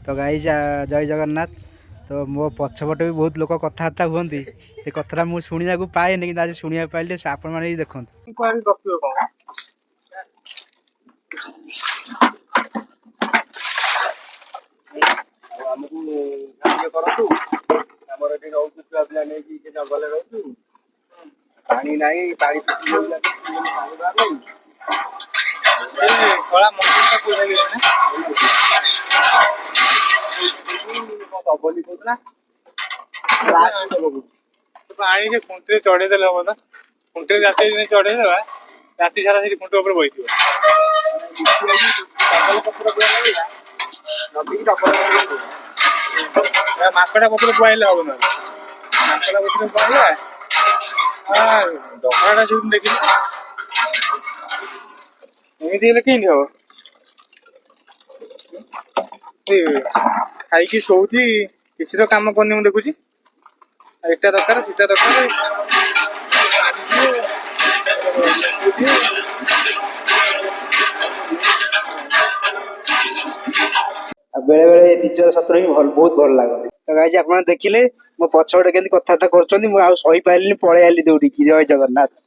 तो गाई जय जगन्नाथ। तो मो पछपटे भी बहुत लोक कथबार्ता हुअନ୍ତି से कथा मुझे शुणा पाए कि आज शुणा पाइले आपण मैंने देखते आमको साहाଯ୍य करतु आमर एठी रहतु छुआ पिला नै कि जंगल रहतु पानी नाही पानी पानी बार नै सोळा मंदिर का कोई नहीं है तो बोली कोना लास्ट को तो पानी के खुंटे चढ़े देले हो ना खुंटे राते दिन चढ़े देबा राती सारा से खुंटे ऊपर बैठियो जंगल पत्र बुला लागला नदी डबल माकड़ा पत्र बुआइले हो ना माकड़ा पत्र बुआइले हां डकराटा जो देखिले एମିତି ହେଲେ କେମିତି ହବ ଖାଇକି ଶୋଉଛି କିଛି ତ କାମ କରୁନି ମୁଁ ଦେଖୁଛି ଏଟା ଦରକାର ସେଟା ଦରକାର बेले बेले निज सत्र ही बहुत भल लगती। तो गाई आप देखिले मो पछपटे केମିତି कथबार्ता कर सही पारे पलि आली दौड़ी जय जगन्नाथ।